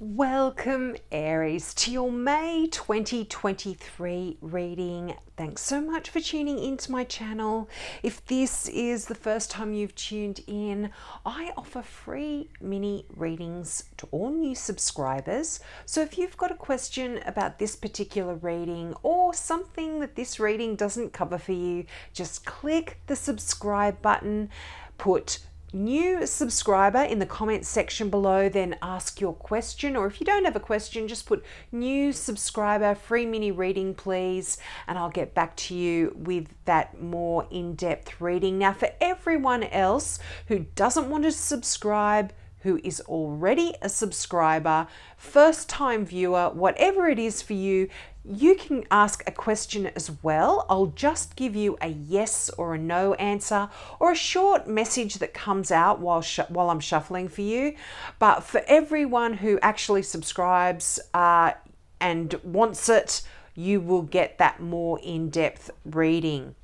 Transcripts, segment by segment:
Welcome, Aries, to your May 2023 reading. Thanks so much for tuning into my channel. If this is the first time you've tuned in, I offer free mini readings to all new subscribers. So if you've got a question about this particular reading or something that this reading doesn't cover for you, just click the subscribe button, put new subscriber in the comments section below, then ask your question, or if you don't have a question, just put new subscriber, free mini reading please, and I'll get back to you with that more in-depth reading. Now, for everyone else who doesn't want to subscribe, who is already a subscriber, first time viewer, whatever it is for you, you can ask a question as well. I'll just give you a yes or a no answer, or a short message that comes out while I'm shuffling for you. But for everyone who actually subscribes and wants it, you will get that more in-depth reading.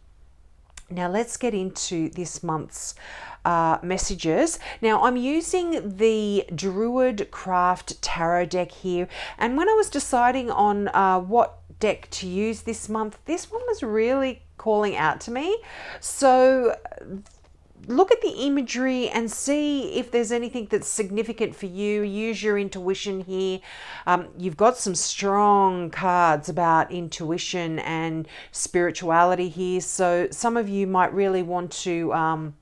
Now let's get into this month's messages. Now I'm using the Druid Craft Tarot deck here, and when I was deciding on what deck to use this month, this one was really calling out to me. So look at the imagery and see if there's anything that's significant for you. Use your intuition here. You've got some strong cards about intuition and spirituality here, so some of you might really want to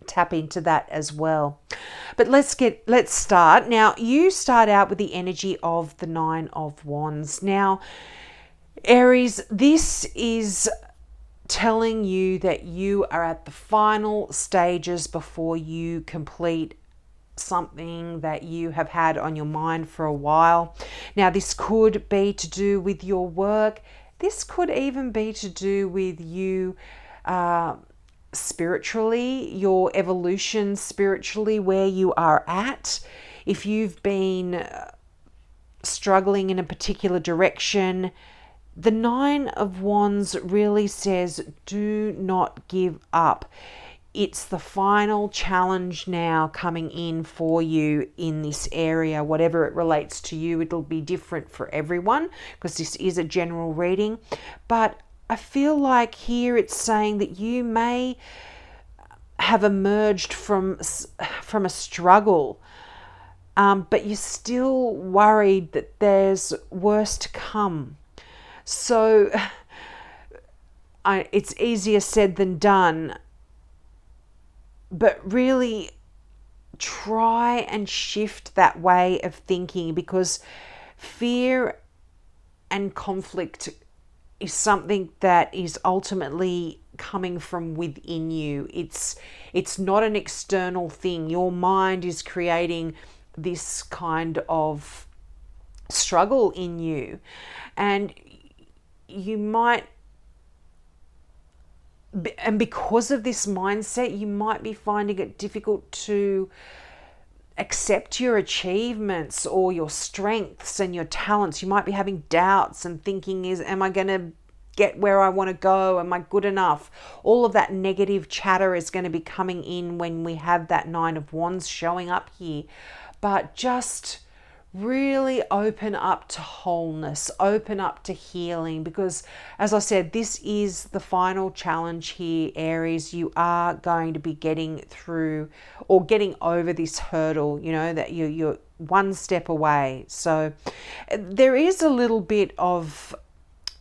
tap into that as well. But let's start. Now, you start out with the energy of the Nine of Wands. Now, Aries, this is telling you that you are at the final stages before you complete something that you have had on your mind for a while. Now, this could be to do with your work. This could even be to do with you spiritually, your evolution spiritually, where you are at. If you've been struggling in a particular direction, the Nine of Wands really says, do not give up. It's the final challenge now coming in for you in this area. Whatever it relates to you, it'll be different for everyone because this is a general reading. But I feel like here it's saying that you may have emerged from a struggle, but you're still worried that there's worse to come. So it's easier said than done, but really try and shift that way of thinking, because fear and conflict is something that is ultimately coming from within you. It's not an external thing. Your mind is creating this kind of struggle in you, and you might, and because of this mindset, you might be finding it difficult to accept your achievements or your strengths and your talents. You might be having doubts and thinking, am I going to get where I want to go? Am I good enough? All of that negative chatter is going to be coming in when we have that Nine of Wands showing up here. But just really open up to wholeness, open up to healing, because as I said, this is the final challenge here, Aries. You are going to be getting through or getting over this hurdle, you know, that you're one step away. So there is a little bit of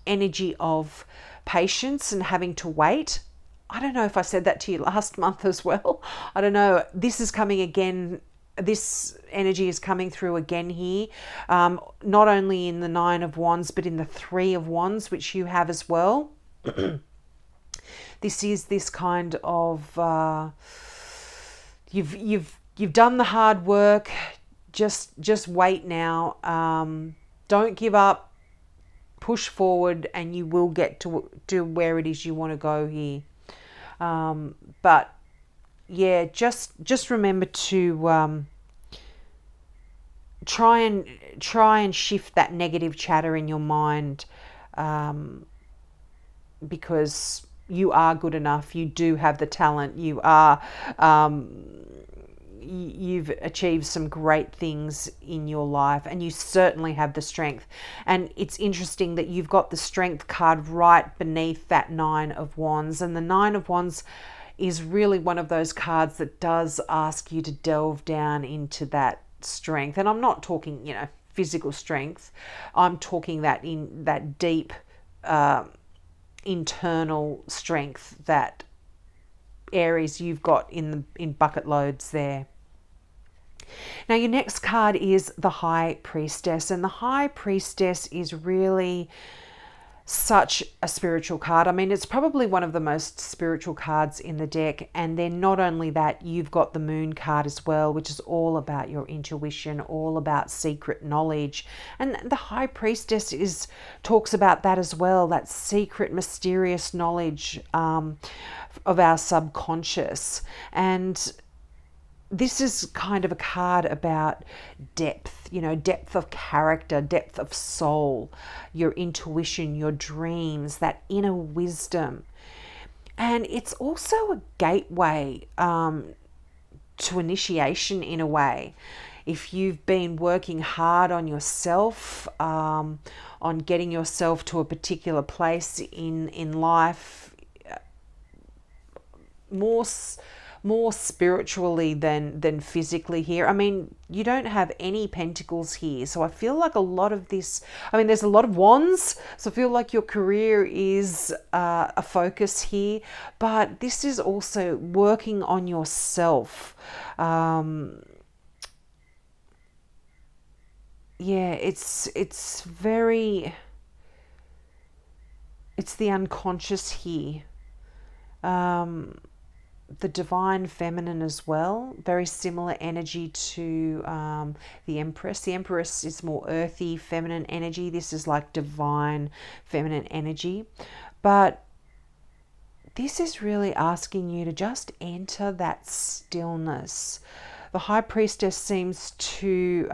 energy of patience and having to wait. I don't know if I said that to you last month as well. I don't know. This is coming again. This energy is coming through again here, not only in the Nine of Wands, but in the Three of Wands, which you have as well. This is this kind of you've done the hard work. Just wait now. Don't give up. Push forward, and you will get to where it is you want to go here. But yeah, just remember to try and shift that negative chatter in your mind, because you are good enough. You do have the talent. You are you've achieved some great things in your life, and you certainly have the strength. And it's interesting that you've got the strength card right beneath that Nine of Wands, and the Nine of Wands is really one of those cards that does ask you to delve down into that strength. And I'm not talking, physical strength. I'm talking that in that deep internal strength that Aries you've got in bucket loads there. Now your next card is the High Priestess, and the High Priestess is really such a spiritual card. I mean, it's probably one of the most spiritual cards in the deck. And then not only that, you've got the Moon card as well, which is all about your intuition, all about secret knowledge. And the High Priestess talks about that as well, that secret, mysterious knowledge of our subconscious. And this is kind of a card about depth, depth of character, depth of soul, your intuition, your dreams, that inner wisdom. And it's also a gateway to initiation in a way. If you've been working hard on yourself, on getting yourself to a particular place in life, more spiritually than physically here. I mean, you don't have any pentacles here. So I feel like a lot of this, there's a lot of wands. So I feel like your career is a focus here. But this is also working on yourself. It's the unconscious here. The divine feminine as well, very similar energy to the Empress. The Empress is more earthy, feminine energy. This is like divine feminine energy. But this is really asking you to just enter that stillness. The High Priestess seems to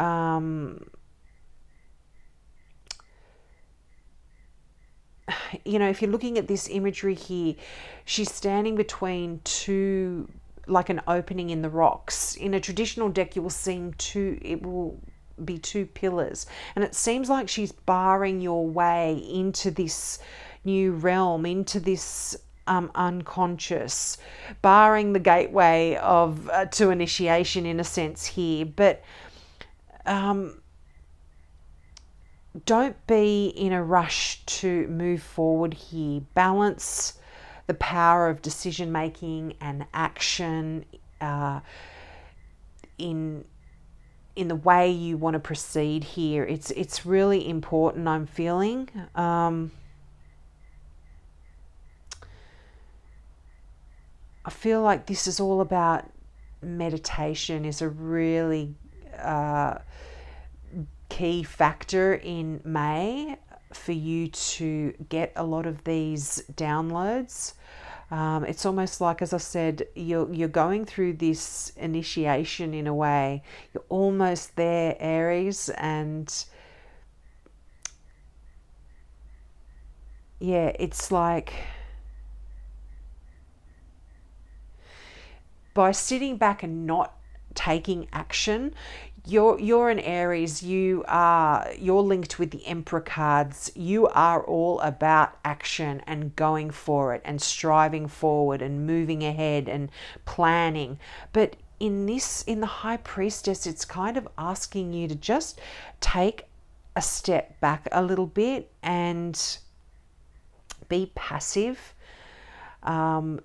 if you're looking at this imagery here, she's standing between two, like an opening in the rocks. In a traditional deck, you will see it will be two pillars. And it seems like she's barring your way into this new realm, into this unconscious, barring the gateway of to initiation in a sense here. But don't be in a rush to move forward here. Balance the power of decision making and action in the way you want to proceed here. It's really important, I'm feeling. I feel like this is all about meditation, is a really key factor in May for you to get a lot of these downloads. It's almost like, as I said, you're going through this initiation in a way. You're almost there, Aries, and it's like by sitting back and not taking action, you're an Aries, you're linked with the Emperor cards. You are all about action and going for it and striving forward and moving ahead and planning. But in the High Priestess, it's kind of asking you to just take a step back a little bit and be passive. And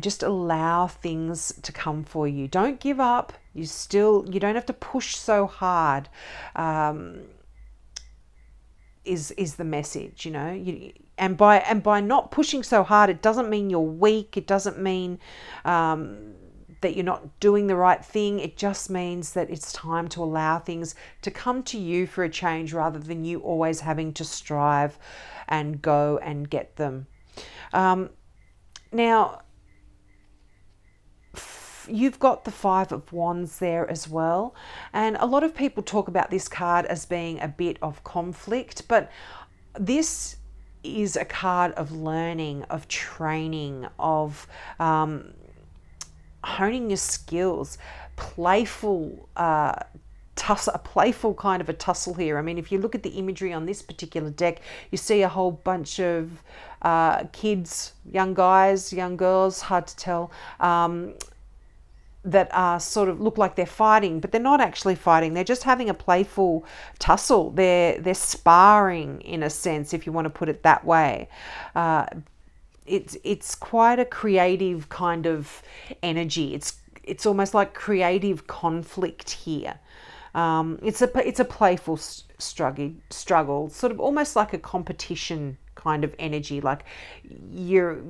just allow things to come for you. Don't give up. You don't have to push so hard. Is the message, and by not pushing so hard, it doesn't mean you're weak. It doesn't mean that you're not doing the right thing. It just means that it's time to allow things to come to you for a change, rather than you always having to strive and go and get them. Now, you've got the Five of Wands there as well. And a lot of people talk about this card as being a bit of conflict, but this is a card of learning, of training, of honing your skills, playful, a playful kind of a tussle here. I mean, if you look at the imagery on this particular deck, you see a whole bunch of kids, young guys, young girls, hard to tell, that are sort of look like they're fighting, but they're not actually fighting. They're just having a playful tussle. They're sparring in a sense, if you want to put it that way. It's quite a creative kind of energy. It's almost like creative conflict here. It's a playful struggle, sort of almost like a competition kind of energy. Like you're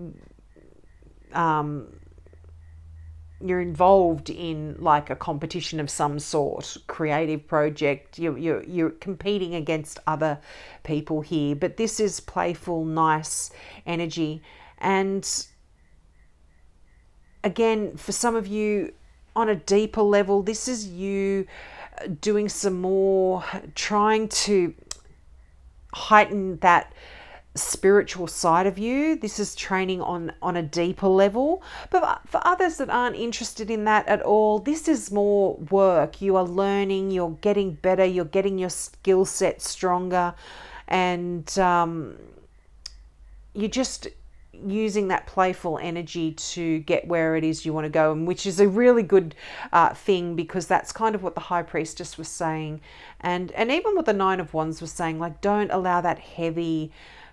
involved in like a competition of some sort, creative project. You're competing against other people here, but this is playful, nice energy. And again, for some of you on a deeper level, this is you doing some more, trying to heighten that spiritual side of you. This is training on a deeper level. But for others that aren't interested in that at all, this is more work. You are learning, you're getting better, you're getting your skill set stronger, and you're just using that playful energy to get where it is you want to go, and which is a really good thing, because that's kind of what the High Priestess was saying, and even what the Nine of Wands was saying. Like, don't allow that heavy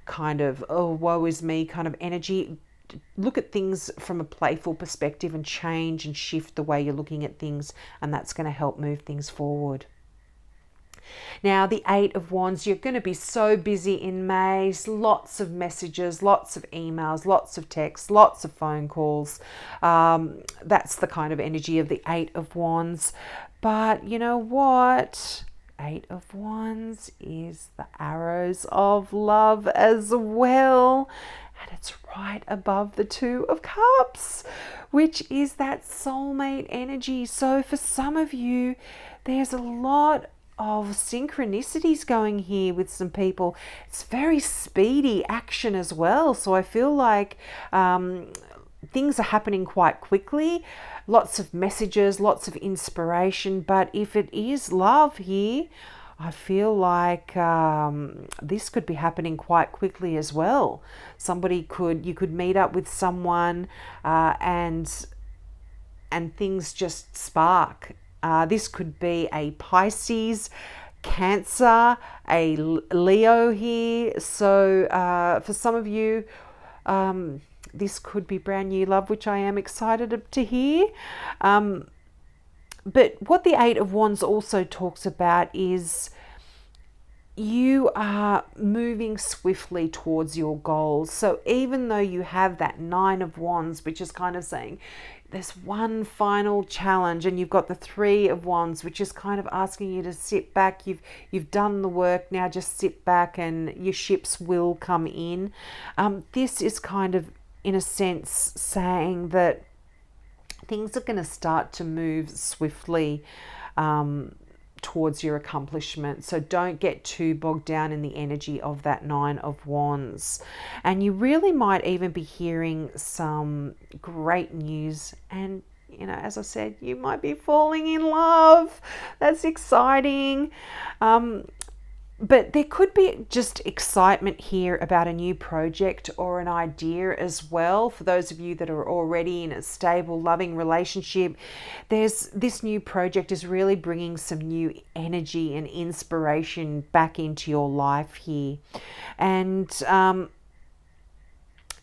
kind of, oh, woe is me kind of energy. Look at things from a playful perspective and change and shift the way you're looking at things, and that's going to help move things forward. Now, the Eight of Wands, you're going to be so busy in May. Lots of messages, lots of emails, lots of texts, lots of phone calls. That's the kind of energy of the Eight of Wands. But you know what? Eight of Wands is the arrows of love as well. And it's right above the Two of Cups, which is that soulmate energy. So for some of you, there's a lot of synchronicities going here with some people. It's very speedy action as well. So I feel like things are happening quite quickly. Lots of messages, lots of inspiration. But if it is love here, I feel like this could be happening quite quickly as well. You could meet up with someone and things just spark. This could be a Pisces, Cancer, a Leo here. So for some of you, this could be brand new love, which I am excited to hear. But what the Eight of Wands also talks about is you are moving swiftly towards your goals. So even though you have that Nine of Wands, which is kind of saying there's one final challenge, and you've got the Three of Wands, which is kind of asking you to sit back. You've done the work, now just sit back and your ships will come in. This is kind of, in a sense, saying that things are going to start to move swiftly towards your accomplishment. So don't get too bogged down in the energy of that Nine of Wands. And you really might even be hearing some great news. And, you know, as I said, you might be falling in love. That's exciting. But there could be just excitement here about a new project or an idea as well. For those of you that are already in a stable, loving relationship, this new project is really bringing some new energy and inspiration back into your life here. And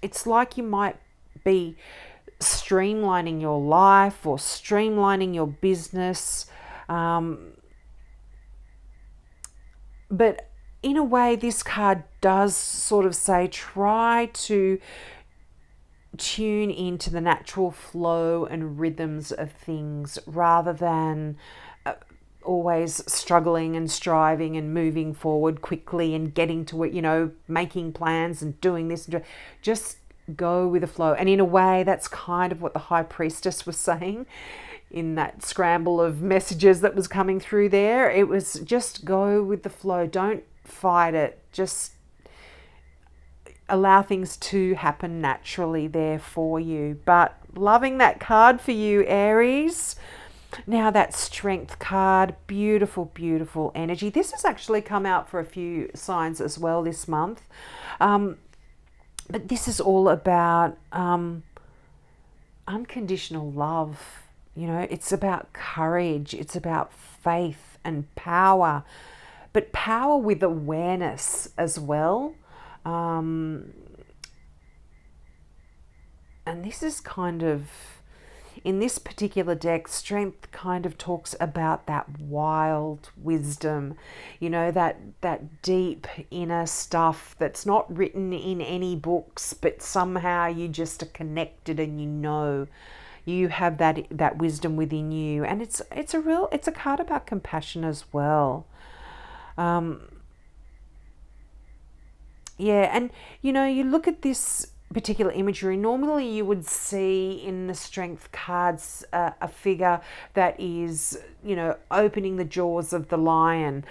it's like you might be streamlining your life or streamlining your business. But in a way, this card does sort of say, try to tune into the natural flow and rhythms of things rather than always struggling and striving and moving forward quickly and getting to it, you know, making plans and doing this. Just go with the flow. And in a way, that's kind of what the High Priestess was saying in that scramble of messages that was coming through there. It was just go with the flow. Don't fight it. Just allow things to happen naturally there for you. But loving that card for you, Aries. Now that Strength card, beautiful, beautiful energy. This has actually come out for a few signs as well this month. But this is all about unconditional love. You know, it's about courage. It's about faith and power. But power with awareness as well. And this is kind of, in this particular deck, Strength kind of talks about that wild wisdom, you know, that deep inner stuff that's not written in any books, but somehow you just are connected and you have that wisdom within you. And it's a card about compassion as well. Yeah, and you know, you look at this particular imagery, normally you would see in the Strength cards a figure that is, you know, opening the jaws of the lion.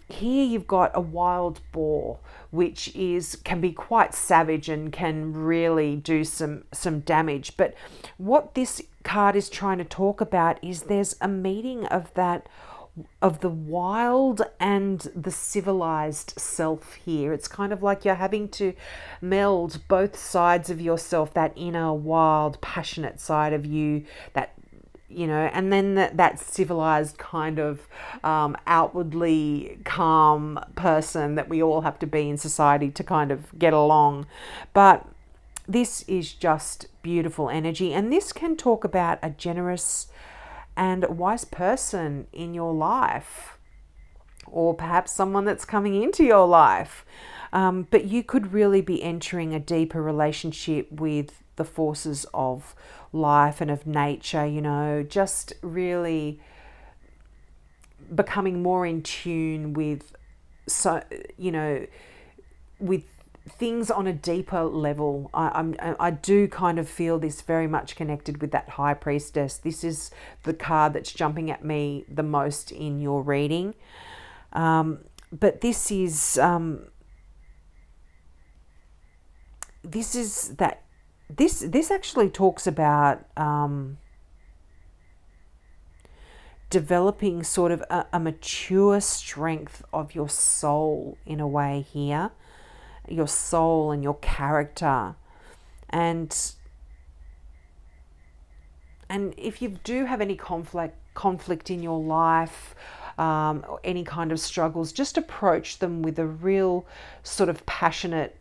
Here you've got a wild boar, which can be quite savage and can really do some damage. But what this card is trying to talk about is there's a meeting of the wild and the civilized self here. It's kind of like you're having to meld both sides of yourself, that inner wild passionate side of you, that, you know, and then that civilized kind of outwardly calm person that we all have to be in society to kind of get along. But this is just beautiful energy, and this can talk about a generous and a wise person in your life, or perhaps someone that's coming into your life. But you could really be entering a deeper relationship with the forces of life and of nature, you know, just really becoming more in tune with, with things on a deeper level. I do kind of feel this very much connected with that High Priestess. This is the card that's jumping at me the most in your reading. But this actually talks about developing sort of a mature strength of your soul in a way here. Your soul and your character, and if you do have any conflict in your life, or any kind of struggles, just approach them with a real sort of passionate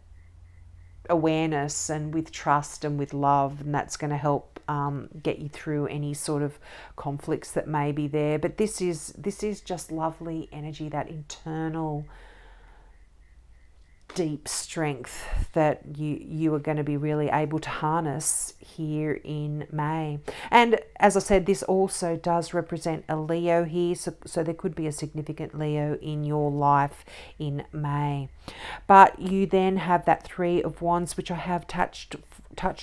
awareness and with trust and with love, and that's going to help get you through any sort of conflicts that may be there. But this is just lovely energy, that internal deep strength that you are going to be really able to harness here in May. And as I said, this also does represent a Leo here, so there could be a significant Leo in your life in May. But you then have that Three of Wands, which I have touched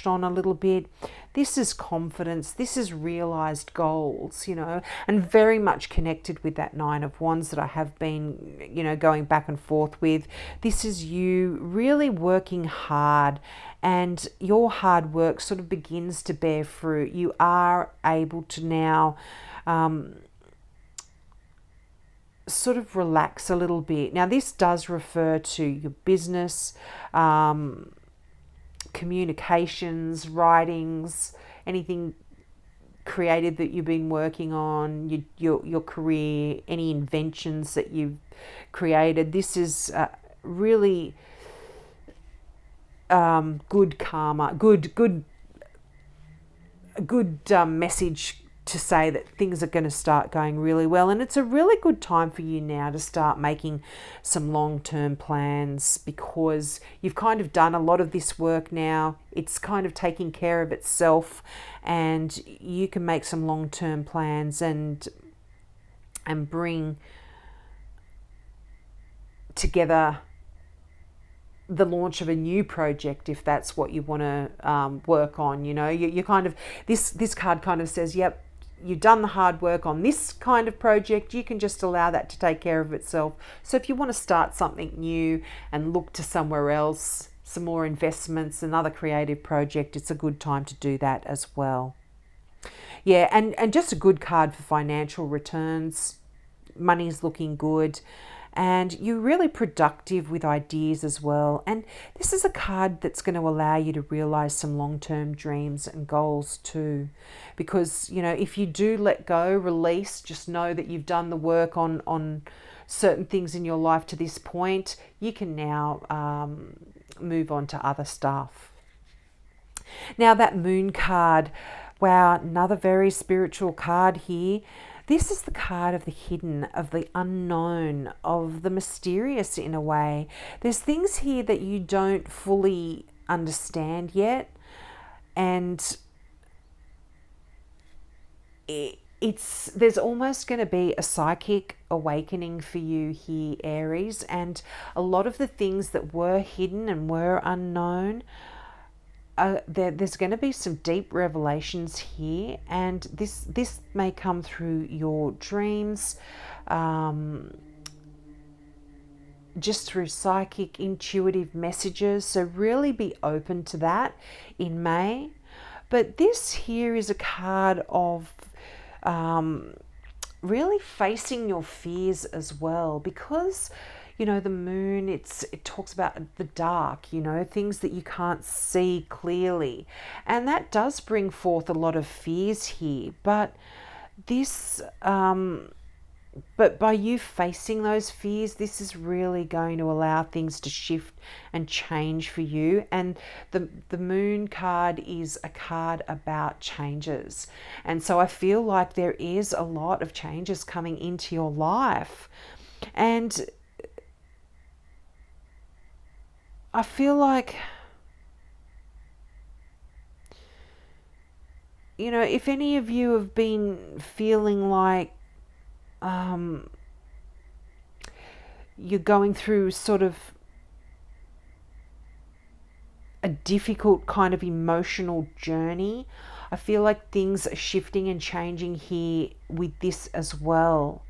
on a little bit. This is confidence, this is realized goals, you know, and very much connected with that Nine of Wands that I have been, you know, going back and forth with. This is you really working hard, and your hard work sort of begins to bear fruit. You are able to now sort of relax a little bit. Now this does refer to your business, communications, writings, anything creative that you've been working on, your career, any inventions that you've created. This is really good karma, good message to say that things are going to start going really well. And it's a really good time for you now to start making some long-term plans, because you've kind of done a lot of this work now. It's kind of taking care of itself, and you can make some long-term plans and bring together the launch of a new project, if that's what you want to work on. You know, you kind of, this card kind of says, yep, you've done the hard work on this kind of project, you can just allow that to take care of itself. So if you want to start something new and look to somewhere else, some more investments, another creative project, it's a good time to do that as well. Yeah, and just a good card for financial returns. Money's looking good, and you're really productive with ideas as well. And this is a card that's going to allow you to realize some long-term dreams and goals too. Because, you know, if you do let go, release, just know that you've done the work on certain things in your life to this point. You can now move on to other stuff. Now that moon card, wow, another very spiritual card here. This is the card of the hidden, of the unknown, of the mysterious in a way. There's things here that you don't fully understand yet, and there's almost going to be a psychic awakening for you here, Aries, and a lot of the things that were hidden and were unknown, there's going to be some deep revelations here, and this may come through your dreams, just through psychic, intuitive messages. So really be open to that in May. But this here is a card of really facing your fears as well, because you know the moon, it talks about the dark, you know, things that you can't see clearly, and that does bring forth a lot of fears here. But this but by you facing those fears, this is really going to allow things to shift and change for you. And the moon card is a card about changes, and so I feel like there is a lot of changes coming into your life. And I feel like, you know, if any of you have been feeling like you're going through sort of a difficult kind of emotional journey, I feel like things are shifting and changing here with this as well.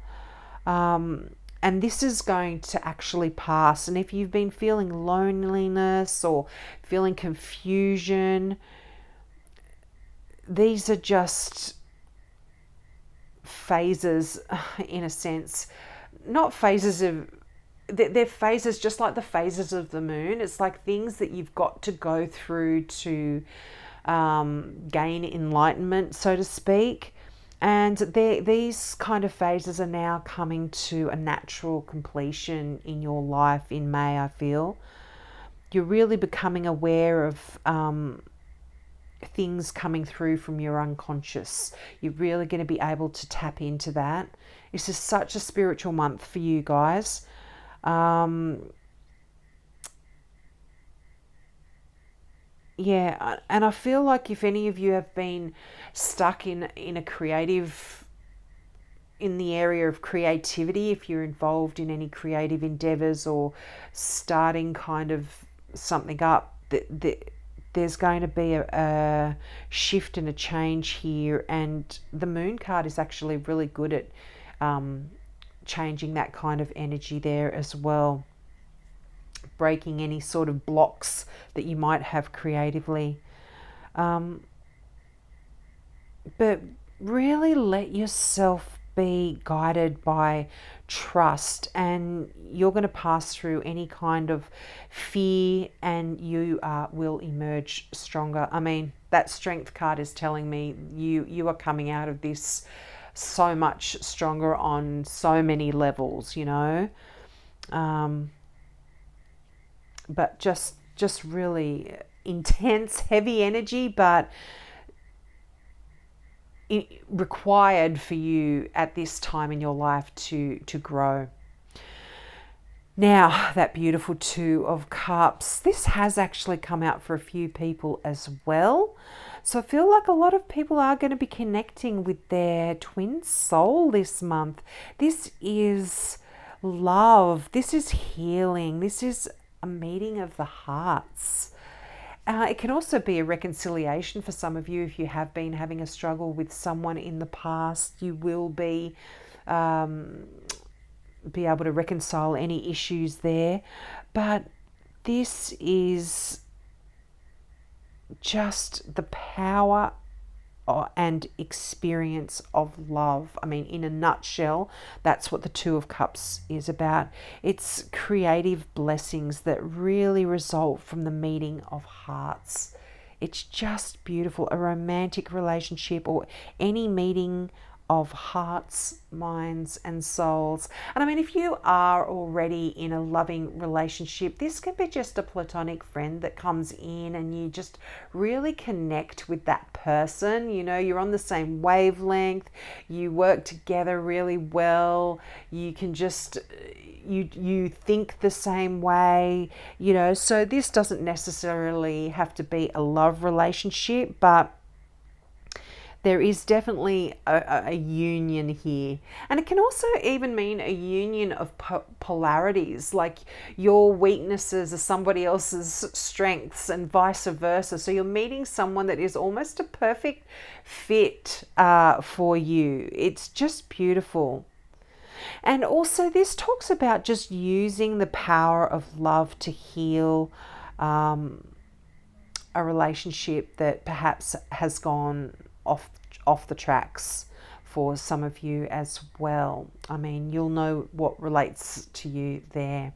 And this is going to actually pass. And if you've been feeling loneliness or feeling confusion, these are just phases, in a sense. Not phases of, they're phases just like the phases of the moon. It's like things that you've got to go through to gain enlightenment, so to speak. And these kind of phases are now coming to a natural completion in your life in May, I feel. You're really becoming aware of things coming through from your unconscious. You're really going to be able to tap into that. This is such a spiritual month for you guys. Yeah, and I feel like if any of you have been stuck in a creative, in the area of creativity, if you're involved in any creative endeavors or starting kind of something up, there's going to be a shift and a change here. And the moon card is actually really good at changing that kind of energy there as well, breaking any sort of blocks that you might have creatively. But really let yourself be guided by trust, and you're going to pass through any kind of fear, and you will emerge stronger. I mean, that strength card is telling me you are coming out of this so much stronger on so many levels, you know. But just really intense, heavy energy, but required for you at this time in your life to grow. Now, that beautiful Two of Cups, this has actually come out for a few people as well. So I feel like a lot of people are going to be connecting with their twin soul this month. This is love. This is healing. This is a meeting of the hearts. It can also be a reconciliation for some of you. If you have been having a struggle with someone in the past, you will be able to reconcile any issues there. But This is just the power and experience of love. I mean, in a nutshell, that's what the Two of Cups is about. It's creative blessings that really result from the meeting of hearts. It's just beautiful. A romantic relationship or any meeting of hearts, minds, and souls. And I mean, if you are already in a loving relationship, this can be just a platonic friend that comes in and you just really connect with that person. You know, you're on the same wavelength, you work together really well, you can just you think the same way, you know. So this doesn't necessarily have to be a love relationship, but there is definitely a union here. And it can also even mean a union of polarities, like your weaknesses are somebody else's strengths and vice versa. So you're meeting someone that is almost a perfect fit for you. It's just beautiful. And also this talks about just using the power of love to heal a relationship that perhaps has gone off the tracks for some of you as well. I mean, you'll know what relates to you there.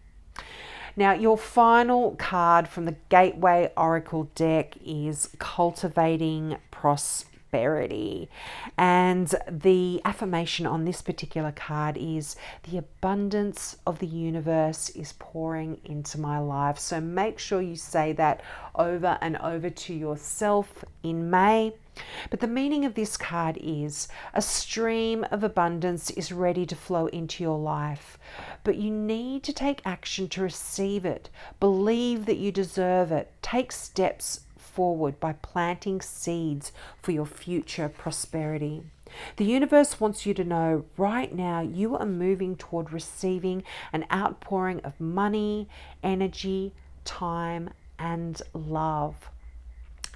Now, your final card from the Gateway Oracle deck is Cultivating Prosperity. And the affirmation on this particular card is the abundance of the universe is pouring into my life. So make sure you say that over and over to yourself in May. But the meaning of this card is a stream of abundance is ready to flow into your life, but you need to take action to receive it. Believe that you deserve it. Take steps forward by planting seeds for your future prosperity. The universe wants you to know right now you are moving toward receiving an outpouring of money, energy, time, and love.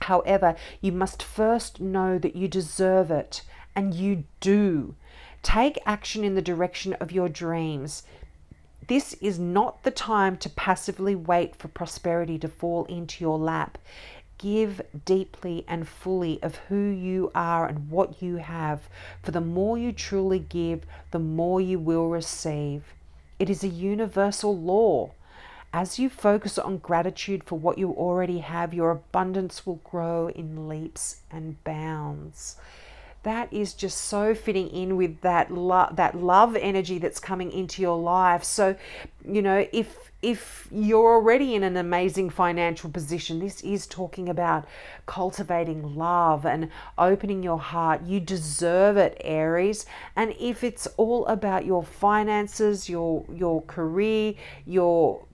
However, you must first know that you deserve it, and you do. Take action in the direction of your dreams. This is not the time to passively wait for prosperity to fall into your lap. Give deeply and fully of who you are and what you have, for the more you truly give, the more you will receive. It is a universal law. As you focus on gratitude for what you already have, your abundance will grow in leaps and bounds. That is just so fitting in with that love energy that's coming into your life. So, you know, if you're already in an amazing financial position, this is talking about cultivating love and opening your heart. You deserve it, Aries. And if it's all about your finances, your career, your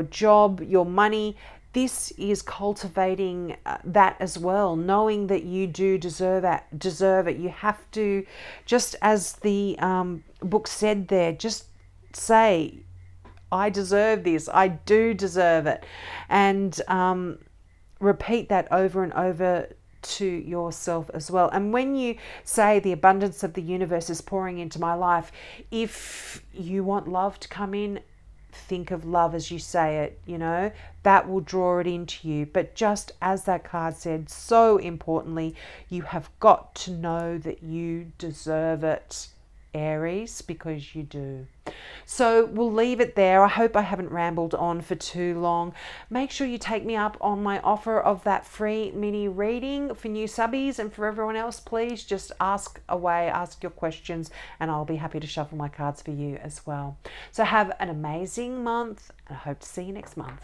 job, your money, this is cultivating that as well, knowing that you do deserve it. You have to, just as the book said there, just say, I deserve this, I do deserve it. And repeat that over and over to yourself as well. And when you say the abundance of the universe is pouring into my life, if you want love to come in, think of love as you say it, you know, that will draw it into you. But just as that card said, so importantly, you have got to know that you deserve it, Aries, because you do. So we'll leave it there. I hope I haven't rambled on for too long. Make sure you take me up on my offer of that free mini reading for new subbies, and for everyone else, please just ask away, ask your questions, and I'll be happy to shuffle my cards for you as well. So have an amazing month, and I hope to see you next month.